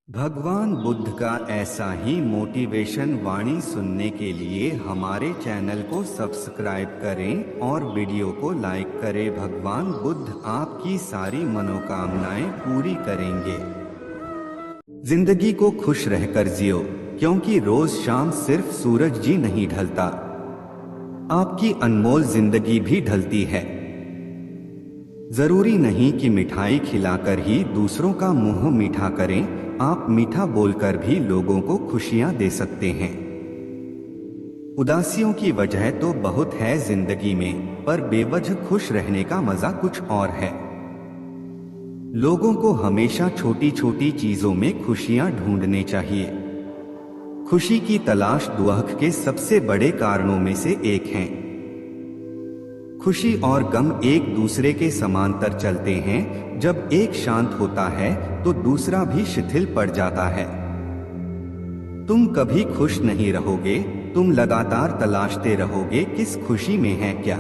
भगवान बुद्ध का ऐसा ही मोटिवेशन वाणी सुनने के लिए हमारे चैनल को सब्सक्राइब करें और वीडियो को लाइक करें। भगवान बुद्ध आपकी सारी मनोकामनाएं पूरी करेंगे। जिंदगी को खुश रहकर जियो, क्योंकि रोज शाम सिर्फ सूरज जी नहीं ढलता, आपकी अनमोल जिंदगी भी ढलती है। जरूरी नहीं कि मिठाई खिलाकर ही दूसरों का मुंह मीठा करें, आप मीठा बोलकर भी लोगों को खुशियां दे सकते हैं। उदासियों की वजह तो बहुत है जिंदगी में, पर बेवजह खुश रहने का मजा कुछ और है। लोगों को हमेशा छोटी छोटी चीजों में खुशियां ढूंढने चाहिए। खुशी की तलाश दुख के सबसे बड़े कारणों में से एक है। खुशी और गम एक दूसरे के समांतर चलते हैं। जब एक शांत होता है तो दूसरा भी शिथिल पड़ जाता है। तुम कभी खुश नहीं रहोगे, तुम लगातार तलाशते रहोगे किस खुशी में है क्या।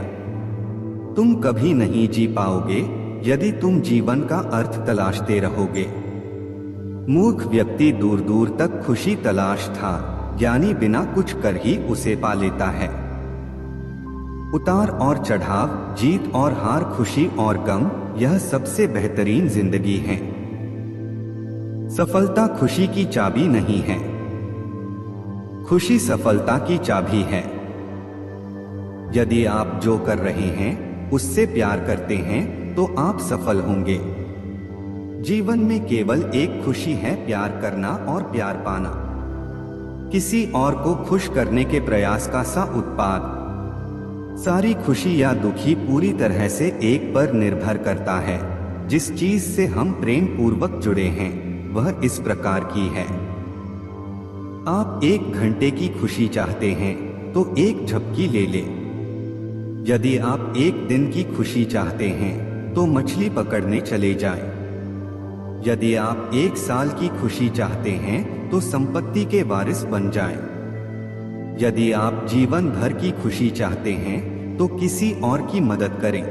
तुम कभी नहीं जी पाओगे यदि तुम जीवन का अर्थ तलाशते रहोगे। मूर्ख व्यक्ति दूर दूर तक खुशी तलाश था, ज्ञानी बिना कुछ कर ही उसे पा लेता है। उतार और चढ़ाव, जीत और हार, खुशी और गम, यह सबसे बेहतरीन जिंदगी है। सफलता खुशी की चाबी नहीं है, खुशी सफलता की चाबी है। यदि आप जो कर रहे हैं उससे प्यार करते हैं तो आप सफल होंगे। जीवन में केवल एक खुशी है, प्यार करना और प्यार पाना। किसी और को खुश करने के प्रयास का सा उत्पाद। सारी खुशी या दुखी पूरी तरह से एक पर निर्भर करता है। जिस चीज से हम प्रेम पूर्वक जुड़े हैं वह इस प्रकार की है। आप 1 घंटे की खुशी चाहते हैं तो एक झपकी ले ले। यदि आप 1 दिन की खुशी चाहते हैं तो मछली पकड़ने चले जाएं। यदि आप 1 साल की खुशी चाहते हैं तो संपत्ति के वारिस बन जाएं। यदि आप जीवन भर की खुशी चाहते हैं तो किसी और की मदद करें।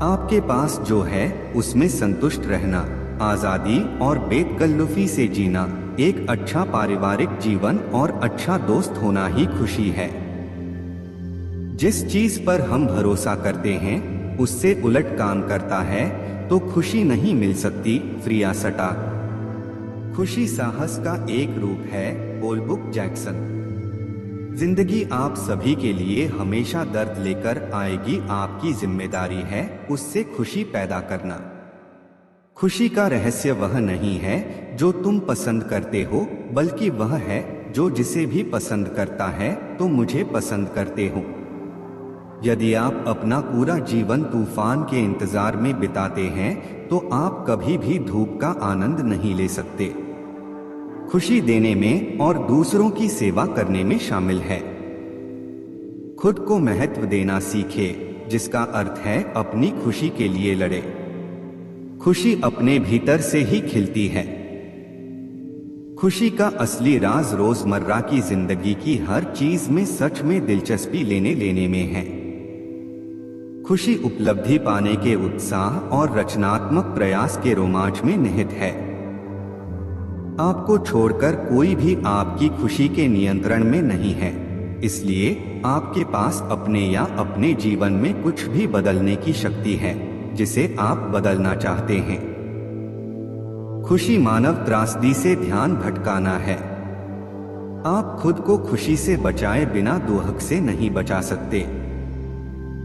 आपके पास जो है उसमें संतुष्ट रहना, आजादी और बेतकल्लुफी से जीना, एक अच्छा पारिवारिक जीवन और अच्छा दोस्त होना ही खुशी है। जिस चीज पर हम भरोसा करते हैं उससे उलट काम करता है तो खुशी नहीं मिल सकती। फ्रिया सटा। खुशी साहस का एक रूप है, ओलबुक जैक्सन। जिंदगी आप सभी के लिए हमेशा दर्द लेकर आएगी, आपकी जिम्मेदारी है उससे खुशी पैदा करना। खुशी का रहस्य वह नहीं है जो तुम पसंद करते हो, बल्कि वह है जो जिसे भी पसंद करता है तो मुझे पसंद करते हो। यदि आप अपना पूरा जीवन तूफान के इंतजार में बिताते हैं तो आप कभी भी धूप का आनंद नहीं ले सकते। खुशी देने में और दूसरों की सेवा करने में शामिल है। खुद को महत्व देना सीखे, जिसका अर्थ है अपनी खुशी के लिए लड़े। खुशी अपने भीतर से ही खिलती है। खुशी का असली राज रोजमर्रा की जिंदगी की हर चीज में सच में दिलचस्पी लेने में है। खुशी उपलब्धि पाने के उत्साह और रचनात्मक प्रयास के रोमांच में निहित है। आपको छोड़कर कोई भी आपकी खुशी के नियंत्रण में नहीं है, इसलिए आपके पास अपने या अपने जीवन में कुछ भी बदलने की शक्ति है जिसे आप बदलना चाहते हैं। खुशी मानव त्रासदी से ध्यान भटकाना है। आप खुद को खुशी से बचाए बिना दुख से नहीं बचा सकते।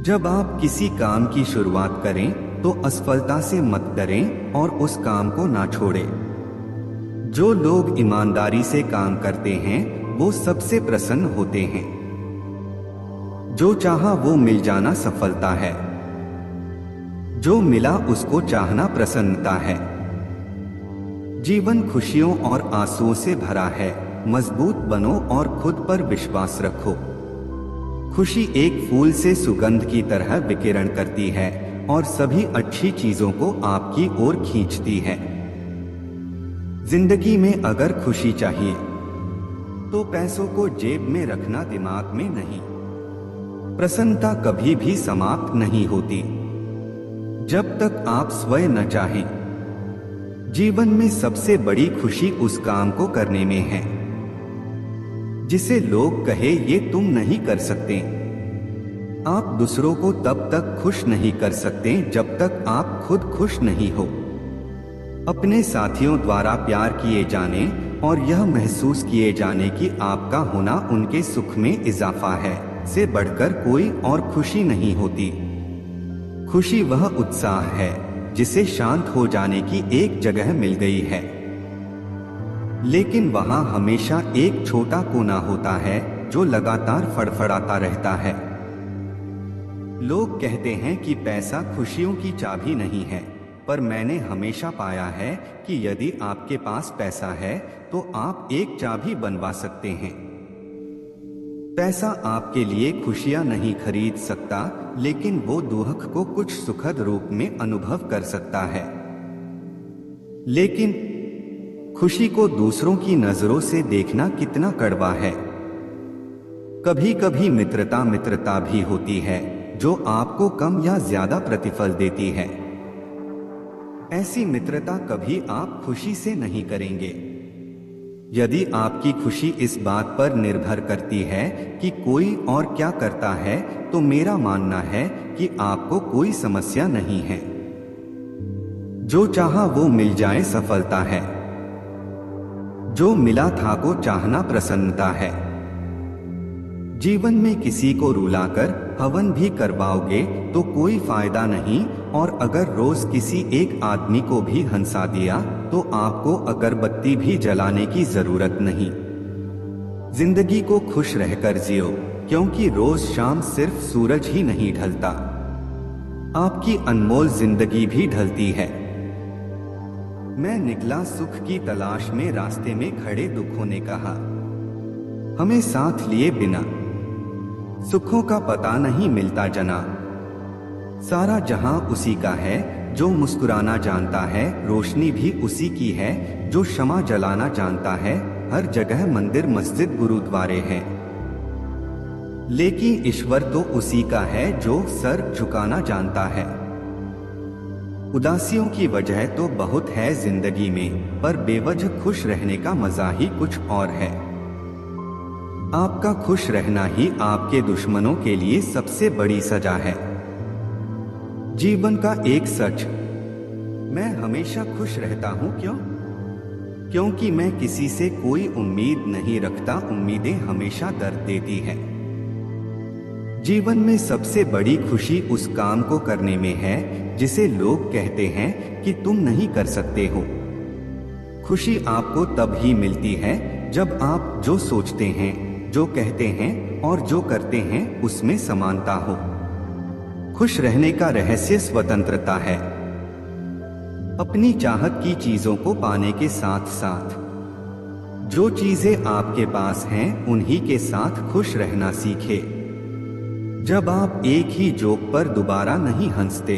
जब आप किसी काम की शुरुआत करें तो असफलता से मत डरें और उस काम को ना छोड़ें। जो लोग ईमानदारी से काम करते हैं वो सबसे प्रसन्न होते हैं। जो चाहा वो मिल जाना सफलता है, जो मिला उसको चाहना प्रसन्नता है। जीवन खुशियों और आंसुओं से भरा है, मजबूत बनो और खुद पर विश्वास रखो। खुशी एक फूल से सुगंध की तरह विकिरण करती है और सभी अच्छी चीजों को आपकी ओर खींचती है। जिंदगी में अगर खुशी चाहिए तो पैसों को जेब में रखना, दिमाग में नहीं। प्रसन्नता कभी भी समाप्त नहीं होती जब तक आप स्वयं न चाहें। जीवन में सबसे बड़ी खुशी उस काम को करने में है जिसे लोग कहे ये तुम नहीं कर सकते। आप दूसरों को तब तक खुश नहीं कर सकते जब तक आप खुद खुश नहीं हो। अपने साथियों द्वारा प्यार किए जाने और यह महसूस किए जाने कि आपका होना उनके सुख में इजाफा है से बढ़कर कोई और खुशी नहीं होती। खुशी वह उत्साह है जिसे शांत हो जाने की एक जगह मिल गई है, लेकिन वहां हमेशा एक छोटा कोना होता है जो लगातार फड़फड़ाता रहता है। लोग कहते हैं कि पैसा खुशियों की चाबी नहीं है, पर मैंने हमेशा पाया है कि यदि आपके पास पैसा है तो आप एक चाबी बनवा सकते हैं। पैसा आपके लिए खुशियां नहीं खरीद सकता, लेकिन वो दुख को कुछ सुखद रूप में अनुभव कर सकता है। लेकिन खुशी को दूसरों की नजरों से देखना कितना कड़वा है। कभी कभी मित्रता भी होती है जो आपको कम या ज्यादा प्रतिफल देती है। ऐसी मित्रता कभी आप खुशी से नहीं करेंगे। यदि आपकी खुशी इस बात पर निर्भर करती है कि कोई और क्या करता है, तो मेरा मानना है कि आपको कोई समस्या नहीं है। जो चाहा वो मिल जाए सफलता है। जो मिला था को चाहना प्रसन्नता है। जीवन में किसी को रुलाकर हवन भी करवाओगे तो कोई फायदा नहीं, और अगर रोज किसी एक आदमी को भी हंसा दिया तो आपको अगरबत्ती भी जलाने की जरूरत नहीं। जिंदगी को खुश रहकर जियो, क्योंकि रोज शाम सिर्फ सूरज ही नहीं ढलता, आपकी अनमोल जिंदगी भी ढलती है। मैं निकला सुख की तलाश में, रास्ते में खड़े दुखों ने कहा हमें साथ लिए बिना सुखों का पता नहीं मिलता जना। सारा जहां उसी का है जो मुस्कुराना जानता है, रोशनी भी उसी की है जो शमा जलाना जानता है। हर जगह मंदिर मस्जिद गुरुद्वारे हैं, लेकिन ईश्वर तो उसी का है जो सर झुकाना जानता है। उदासियों की वजह तो बहुत है जिंदगी में, पर बेवजह खुश रहने का मजा ही कुछ और है। आपका खुश रहना ही आपके दुश्मनों के लिए सबसे बड़ी सजा है। जीवन का एक सच, मैं हमेशा खुश रहता हूं। क्यों? क्योंकि मैं किसी से कोई उम्मीद नहीं रखता। उम्मीदें हमेशा दर्द देती हैं। जीवन में सबसे बड़ी खुशी उस काम को करने में है जिसे लोग कहते हैं कि तुम नहीं कर सकते हो। खुशी आपको तब ही मिलती है जब आप जो सोचते हैं, जो कहते हैं और जो करते हैं उसमें समानता हो। खुश रहने का रहस्य स्वतंत्रता है। अपनी चाहत की चीजों को पाने के साथ साथ जो चीजें आपके पास हैं उन्हीं के साथ खुश रहना सीखे। जब आप एक ही जोक पर दोबारा नहीं हंसते,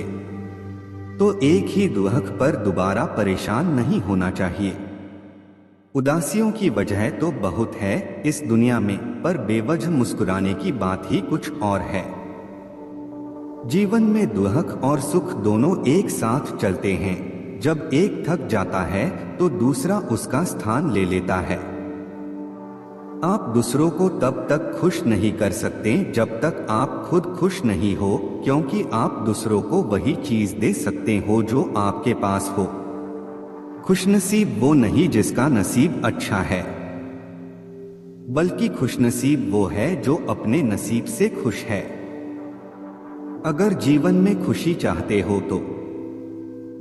तो एक ही दुख पर दोबारा परेशान नहीं होना चाहिए। उदासियों की वजह तो बहुत है इस दुनिया में, पर बेवजह मुस्कुराने की बात ही कुछ और है। जीवन में दुख और सुख दोनों एक साथ चलते हैं। जब एक थक जाता है तो दूसरा उसका स्थान ले लेता है। आप दूसरों को तब तक खुश नहीं कर सकते जब तक आप खुद खुश नहीं हो, क्योंकि आप दूसरों को वही चीज दे सकते हो जो आपके पास हो। खुशनसीब वो नहीं जिसका नसीब अच्छा है, बल्कि खुशनसीब वो है जो अपने नसीब से खुश है। अगर जीवन में खुशी चाहते हो तो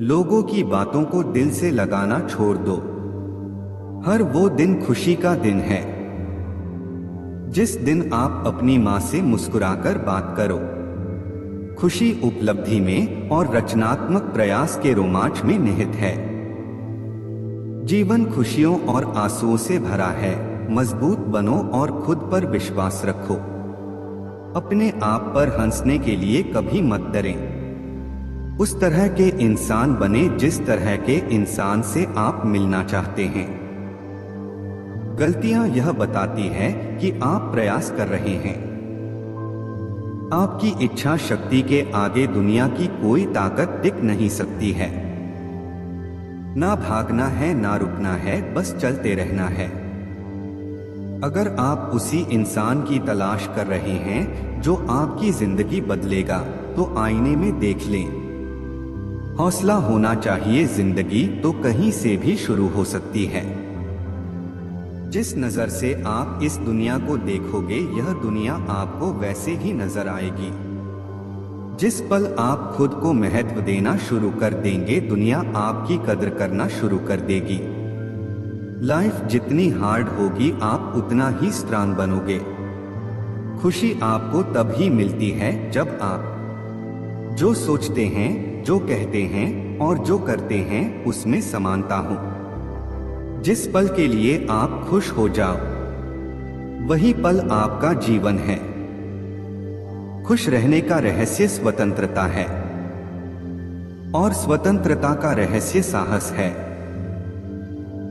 लोगों की बातों को दिल से लगाना छोड़ दो। हर वो दिन खुशी का दिन है जिस दिन आप अपनी मां से मुस्कुराकर बात करो। खुशी उपलब्धि में और रचनात्मक प्रयास के रोमांच में निहित है। जीवन खुशियों और आंसुओं से भरा है। मजबूत बनो और खुद पर विश्वास रखो। अपने आप पर हंसने के लिए कभी मत डरें। उस तरह के इंसान बने जिस तरह के इंसान से आप मिलना चाहते हैं। गलतियां यह बताती है कि आप प्रयास कर रहे हैं। आपकी इच्छा शक्ति के आगे दुनिया की कोई ताकत टिक नहीं सकती है। ना भागना है ना रुकना है, बस चलते रहना है। अगर आप उसी इंसान की तलाश कर रहे हैं जो आपकी जिंदगी बदलेगा, तो आईने में देख लें। हौसला होना चाहिए, जिंदगी तो कहीं से भी शुरू हो सकती है। जिस नजर से आप इस दुनिया को देखोगे, यह दुनिया आपको वैसे ही नजर आएगी। जिस पल आप खुद को महत्व देना शुरू कर देंगे, दुनिया आपकी कदर करना शुरू कर देगी। लाइफ जितनी हार्ड होगी, आप उतना ही स्ट्रांग बनोगे। खुशी आपको तब ही मिलती है जब आप जो सोचते हैं, जो कहते हैं और जो करते हैं, उसमें समानता हो। जिस पल के लिए आप खुश हो जाओ, वही पल आपका जीवन है। खुश रहने का रहस्य स्वतंत्रता है, और स्वतंत्रता का रहस्य साहस है।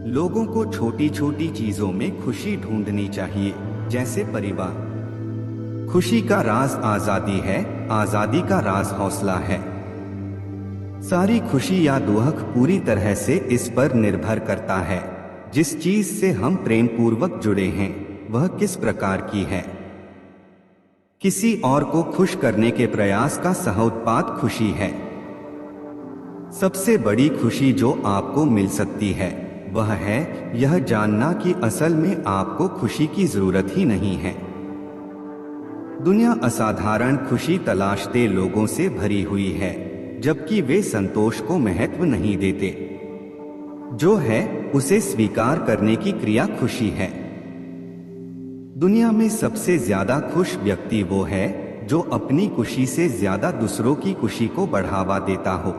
लोगों को छोटी छोटी चीजों में खुशी ढूंढनी चाहिए, जैसे परिवार। खुशी का राज आजादी है, आजादी का राज हौसला है। सारी खुशी या दुख पूरी तरह से इस पर निर्भर करता है, जिस चीज से हम प्रेम पूर्वक जुड़े हैं वह किस प्रकार की है। किसी और को खुश करने के प्रयास का सहोत्पाद खुशी है। सबसे बड़ी खुशी जो आपको मिल सकती है, वह है यह जानना कि असल में आपको खुशी की जरूरत ही नहीं है। दुनिया असाधारण खुशी तलाशते लोगों से भरी हुई है, जबकि वे संतोष को महत्व नहीं देते। जो है उसे स्वीकार करने की क्रिया खुशी है। दुनिया में सबसे ज्यादा खुश व्यक्ति वो है जो अपनी खुशी से ज्यादा दूसरों की खुशी को बढ़ावा देता हो।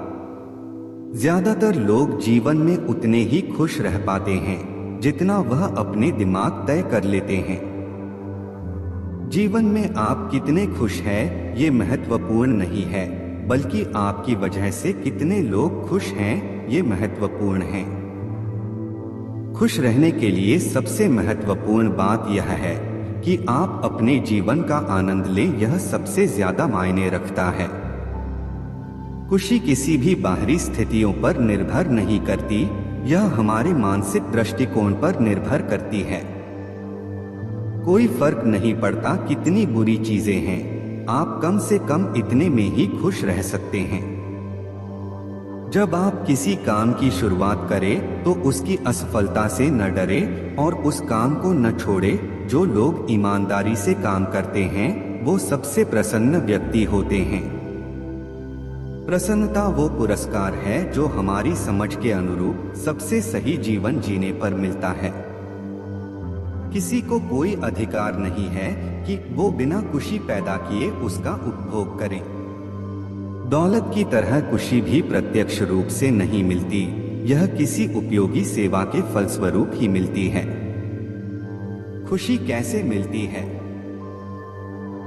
ज्यादातर लोग जीवन में उतने ही खुश रह पाते हैं जितना वह अपने दिमाग तय कर लेते हैं। जीवन में आप कितने खुश हैं ये महत्वपूर्ण नहीं है, बल्कि आपकी वजह से कितने लोग खुश हैं ये महत्वपूर्ण है। खुश रहने के लिए सबसे महत्वपूर्ण बात यह है कि आप अपने जीवन का आनंद लें, यह सबसे ज्यादा मायने रखता है। खुशी किसी भी बाहरी स्थितियों पर निर्भर नहीं करती, यह हमारे मानसिक दृष्टिकोण पर निर्भर करती है। कोई फर्क नहीं पड़ता कितनी बुरी चीजें हैं, आप कम से कम इतने में ही खुश रह सकते हैं। जब आप किसी काम की शुरुआत करें तो उसकी असफलता से न डरे और उस काम को न छोड़े। जो लोग ईमानदारी से काम करते हैं वो सबसे प्रसन्न व्यक्ति होते हैं। प्रसन्नता वो पुरस्कार है जो हमारी समझ के अनुरूप सबसे सही जीवन जीने पर मिलता है। किसी को कोई अधिकार नहीं है कि वो बिना खुशी पैदा किए उसका उपभोग करे। दौलत की तरह खुशी भी प्रत्यक्ष रूप से नहीं मिलती, यह किसी उपयोगी सेवा के फलस्वरूप ही मिलती है। खुशी कैसे मिलती है?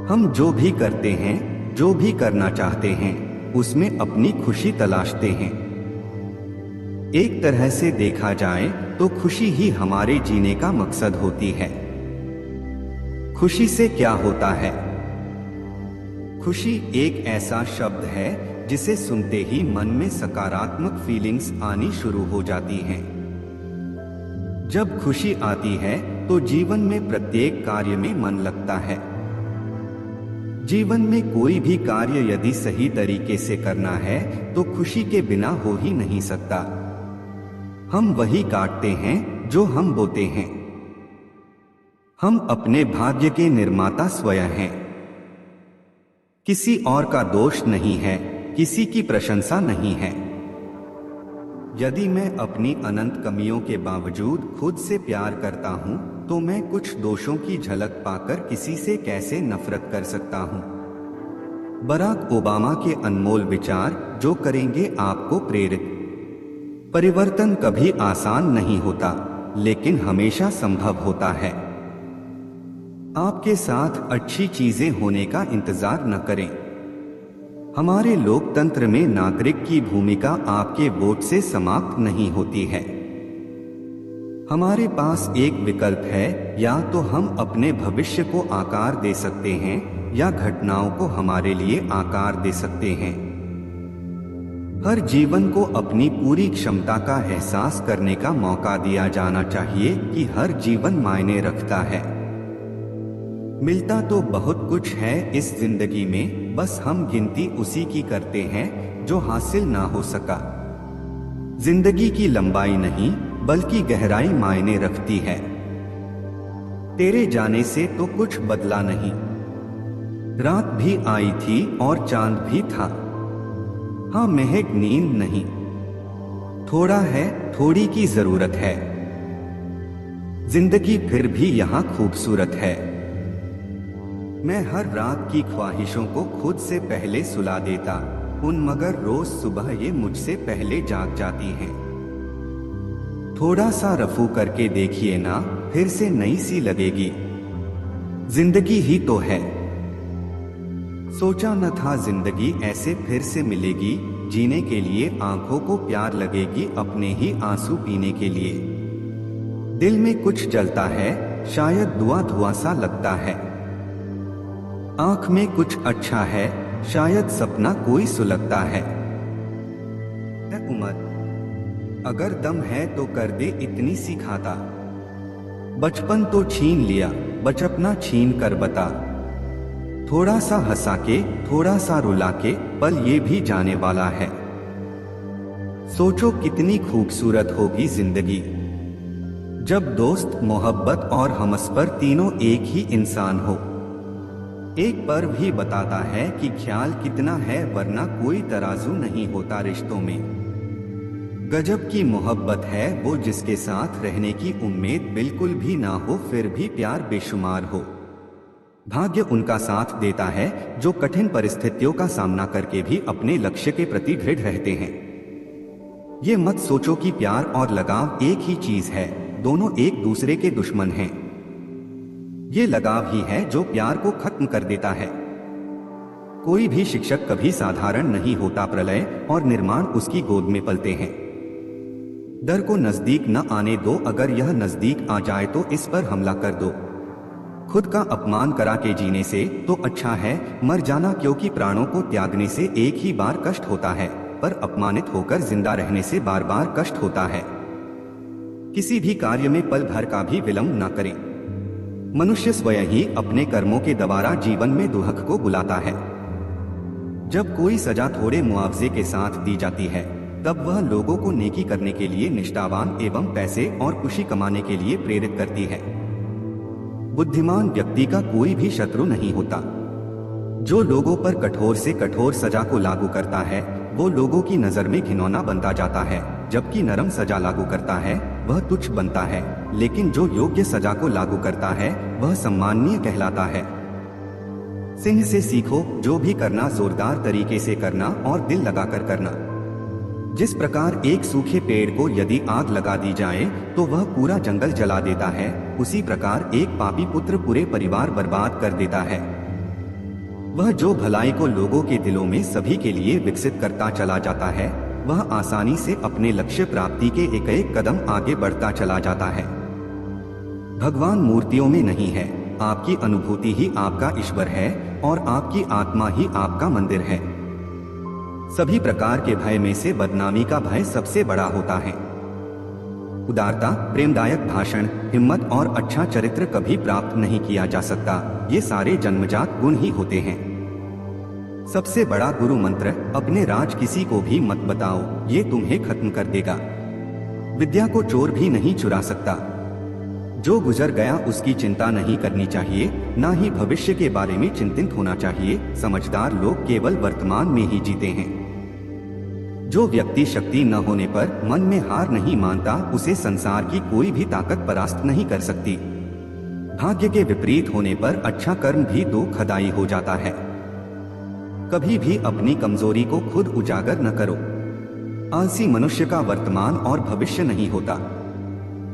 हम जो भी करते हैं, जो भी करना चाहते हैं, उसमें अपनी खुशी तलाशते हैं। एक तरह से देखा जाए तो खुशी ही हमारे जीने का मकसद होती है। खुशी से क्या होता है? खुशी एक ऐसा शब्द है जिसे सुनते ही मन में सकारात्मक फीलिंग्स आनी शुरू हो जाती हैं। जब खुशी आती है तो जीवन में प्रत्येक कार्य में मन लगता है। जीवन में कोई भी कार्य यदि सही तरीके से करना है तो खुशी के बिना हो ही नहीं सकता। हम वही काटते हैं जो हम बोते हैं। हम अपने भाग्य के निर्माता स्वयं हैं। किसी और का दोष नहीं है, किसी की प्रशंसा नहीं है। यदि मैं अपनी अनंत कमियों के बावजूद खुद से प्यार करता हूं, तो मैं कुछ दोषों की झलक पाकर किसी से कैसे नफरत कर सकता हूं? बराक ओबामा के अनमोल विचार जो करेंगे आपको प्रेरित। परिवर्तन कभी आसान नहीं होता, लेकिन हमेशा संभव होता है। आपके साथ अच्छी चीजें होने का इंतजार न करें। हमारे लोकतंत्र में नागरिक की भूमिका आपके वोट से समाप्त नहीं होती है। हमारे पास एक विकल्प है, या तो हम अपने भविष्य को आकार दे सकते हैं या घटनाओं को हमारे लिए आकार दे सकते हैं। हर जीवन को अपनी पूरी क्षमता का एहसास करने का मौका दिया जाना चाहिए कि हर जीवन मायने रखता है। मिलता तो बहुत कुछ है इस जिंदगी में, बस हम गिनती उसी की करते हैं जो हासिल ना हो सका। जिंदगी की लंबाई नहीं बल्कि गहराई मायने रखती है। तेरे जाने से तो कुछ बदला नहीं, रात भी आई थी और चांद भी था। हाँ, महक नींद नहीं, थोड़ा है, थोड़ी की जरूरत है। जिंदगी फिर भी यहाँ खूबसूरत है। मैं हर रात की ख्वाहिशों को खुद से पहले सुला देता उन, मगर रोज सुबह ये मुझसे पहले जाग जाती हैं। थोड़ा सा रफू करके देखिए ना, फिर से नई सी लगेगी। जिंदगी ही तो है। सोचा न था जिंदगी ऐसे फिर से मिलेगी, जीने के लिए आंखों को प्यार लगेगी, अपने ही आंसू पीने के लिए। दिल में कुछ जलता है, शायद धुआं धुआं सा लगता है। आंख में कुछ अच्छा है, शायद सपना कोई सुलगता है। उम्र अगर दम है तो कर दे इतनी सी खाता। बचपन तो छीन लिया, बचपना छीन कर बता। थोड़ा सा हंसा के, थोड़ा सा रुला के, पल ये भी जाने वाला है। सोचो कितनी खूबसूरत होगी जिंदगी, जब दोस्त, मोहब्बत और हमसफर तीनों एक ही इंसान हो। एक पर्व ही बताता है कि ख्याल कितना है, वरना कोई तराजू नहीं होता रिश्तों में। गजब की मोहब्बत है वो जिसके साथ रहने की उम्मीद बिल्कुल भी ना हो, फिर भी प्यार बेशुमार हो। भाग्य उनका साथ देता है जो कठिन परिस्थितियों का सामना करके भी अपने लक्ष्य के प्रति दृढ़ रहते हैं। ये मत सोचो कि प्यार और लगाव एक ही चीज है, दोनों एक दूसरे के दुश्मन हैं। ये लगाव ही है जो प्यार को खत्म कर देता है। कोई भी शिक्षक कभी साधारण नहीं होता, प्रलय और निर्माण उसकी गोद में पलते हैं। डर को नजदीक न आने दो, अगर यह नजदीक आ जाए तो इस पर हमला कर दो। खुद का अपमान करा के जीने से तो अच्छा है मर जाना, क्योंकि प्राणों को त्यागने से एक ही बार कष्ट होता है, पर अपमानित होकर जिंदा रहने से बार बार कष्ट होता है। किसी भी कार्य में पल भर का भी विलंब न करें। मनुष्य स्वयं ही अपने कर्मों के द्वारा जीवन में दुख को बुलाता है। जब कोई सजा थोड़े मुआवजे के साथ दी जाती है, तब वह लोगों को नेकी करने के लिए निष्ठावान एवं पैसे और खुशी कमाने के लिए प्रेरित करती है। बुद्धिमान व्यक्ति का कोई भी शत्रु नहीं होता। जो लोगों पर कठोर से कठोर सजा को लागू करता है, वो लोगों की नजर में घिनौना बनता जाता है, जबकि नरम सजा लागू करता है वह तुच्छ बनता है, लेकिन जो योग्य सजा को लागू करता है वह सम्माननीय कहलाता है। सिंह से सीखो, जो भी करना जोरदार तरीके से करना और दिल लगाकर करना। जिस प्रकार एक सूखे पेड़ को यदि आग लगा दी जाए तो वह पूरा जंगल जला देता है, उसी प्रकार एक पापी पुत्र पूरे परिवार बर्बाद कर देता है। वह जो भलाई को लोगों के दिलों में सभी के लिए विकसित करता चला जाता है, वह आसानी से अपने लक्ष्य प्राप्ति के एक एक कदम आगे बढ़ता चला जाता है। भगवान मूर्तियों में नहीं है, आपकी अनुभूति ही आपका ईश्वर है और आपकी आत्मा ही आपका मंदिर है। सभी प्रकार के भय में से बदनामी का भय सबसे बड़ा होता है। उदारता, प्रेमदायक भाषण, हिम्मत और अच्छा चरित्र कभी प्राप्त नहीं किया जा सकता, ये सारे जन्मजात गुण ही होते हैं। सबसे बड़ा गुरु मंत्र, अपने राज किसी को भी मत बताओ, ये तुम्हें खत्म कर देगा। विद्या को चोर भी नहीं चुरा सकता। जो गुजर गया उसकी चिंता नहीं करनी चाहिए, ना ही भविष्य के बारे में चिंतित होना चाहिए। समझदार लोग केवल वर्तमान में ही जीते हैं। जो व्यक्ति शक्ति न होने पर मन में हार नहीं मानता, उसे संसार की कोई भी ताकत परास्त नहीं कर सकती। भाग्य के विपरीत होने पर अच्छा कर्म भी दुखदायी हो जाता है। कभी भी अपनी कमजोरी को खुद उजागर न करो। आलसी मनुष्य का वर्तमान और भविष्य नहीं होता।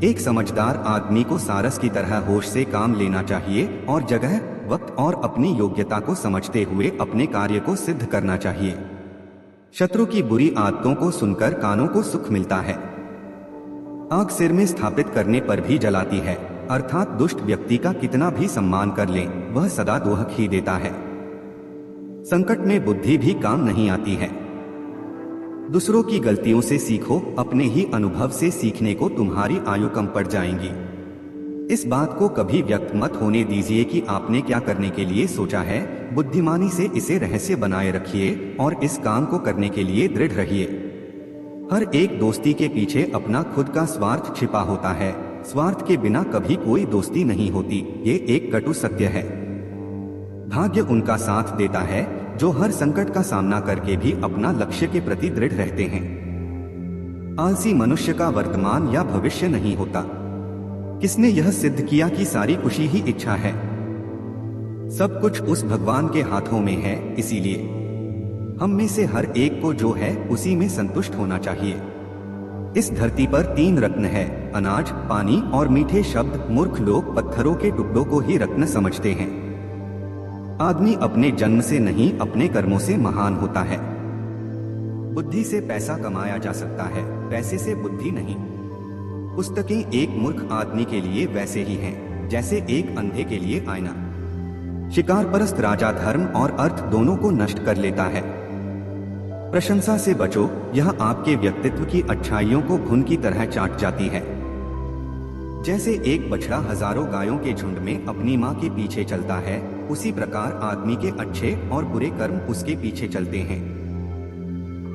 एक समझदार आदमी को सारस की तरह होश से काम लेना चाहिए और जगह, वक्त और अपनी योग्यता को समझते हुए अपने कार्य को सिद्ध करना चाहिए। शत्रु की बुरी आदतों को सुनकर कानों को सुख मिलता है। आग सिर में स्थापित करने पर भी जलाती है, अर्थात दुष्ट व्यक्ति का कितना भी सम्मान कर ले, वह सदा दुख ही देता है। संकट में बुद्धि भी काम नहीं आती है। दूसरों की गलतियों से सीखो, अपने ही अनुभव से सीखने को तुम्हारी आयु कम पड़ जाएंगी। इस बात को कभी व्यक्त मत होने दीजिए कि आपने क्या करने के लिए सोचा है। बुद्धिमानी से इसे रहस्य बनाए रखिए और इस काम को करने के लिए दृढ़ रहिए। हर एक दोस्ती के पीछे अपना खुद का स्वार्थ छिपा होता है। स्वार्थ के बिना कभी कोई दोस्ती नहीं होती, ये एक कटु सत्य है। भाग्य उनका साथ देता है जो हर संकट का सामना करके भी अपना लक्ष्य के प्रति दृढ़ रहते हैं। आलसी मनुष्य का वर्तमान या भविष्य नहीं होता। किसने यह सिद्ध किया कि सारी खुशी ही इच्छा है? सब कुछ उस भगवान के हाथों में है, इसीलिए हम में से हर एक को जो है उसी में संतुष्ट होना चाहिए। इस धरती पर 3 रत्न है, अनाज, पानी और मीठे शब्द। मूर्ख लोग पत्थरों के टुकड़ों को ही रत्न समझते हैं। आदमी अपने जन्म से नहीं, अपने कर्मों से महान होता है। बुद्धि से पैसा कमाया जा सकता है, पैसे से बुद्धि नहीं। पुस्तकें एक मूर्ख आदमी के लिए वैसे ही हैं, जैसे एक अंधे के लिए आईना। शिकार परस्त राजा धर्म और अर्थ दोनों को नष्ट कर लेता है। प्रशंसा से बचो, यह आपके व्यक्तित्व की अच्छाइयों को घुन की तरह चाट जाती है। जैसे एक बछड़ा हजारों गायों के झुंड में अपनी माँ के पीछे चलता है, उसी प्रकार आदमी के अच्छे और बुरे कर्म उसके पीछे चलते हैं।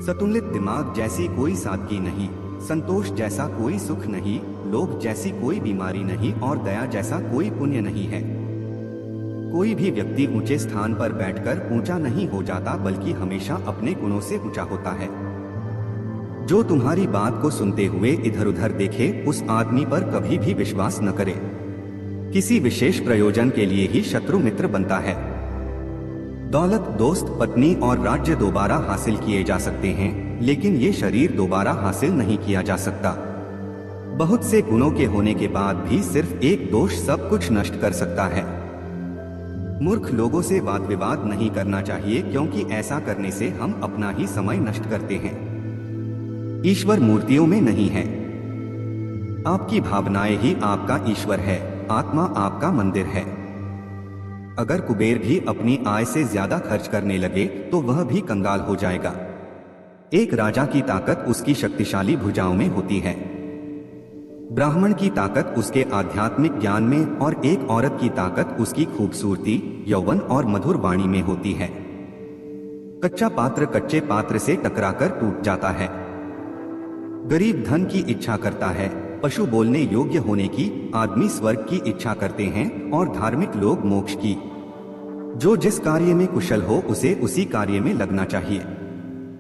संतुलित दिमाग जैसी कोई सादगी नहीं, संतोष जैसा कोई सुख नहीं, लोभ जैसी कोई बीमारी नहीं और दया जैसा कोई पुण्य नहीं है। कोई भी व्यक्ति ऊंचे स्थान पर बैठकर ऊंचा नहीं हो जाता, बल्कि हमेशा अपने गुणों से ऊंचा होता है। जो तुम्हारी बात को सुनते हुए इधर उधर देखे, उस आदमी पर कभी भी विश्वास न करे। किसी विशेष प्रयोजन के लिए ही शत्रु मित्र बनता है। दौलत, दोस्त, पत्नी और राज्य दोबारा हासिल किए जा सकते हैं, लेकिन ये शरीर दोबारा हासिल नहीं किया जा सकता। बहुत से गुणों के होने के बाद भी सिर्फ एक दोष सब कुछ नष्ट कर सकता है। मूर्ख लोगों से वाद विवाद नहीं करना चाहिए, क्योंकि ऐसा करने से हम अपना ही समय नष्ट करते हैं। ईश्वर मूर्तियों में नहीं है। आपकी भावनाएं ही आपका ईश्वर है, आत्मा आपका मंदिर है। अगर कुबेर भी अपनी आय से ज्यादा खर्च करने लगे तो वह भी कंगाल हो जाएगा। एक राजा की ताकत उसकी शक्तिशाली भुजाओं में होती है। ब्राह्मण की ताकत उसके आध्यात्मिक ज्ञान में और एक औरत की ताकत उसकी खूबसूरती, यौवन और मधुर वाणी में होती है। कच्चा पात्र कच्चे पात्र से टकराकर टूट जाता है। गरीब धन की इच्छा करता है, पशु बोलने योग्य होने की, आदमी स्वर्ग की इच्छा करते हैं और धार्मिक लोग मोक्ष की। जो जिस कार्य में कुशल हो उसे उसी कार्य में लगना चाहिए।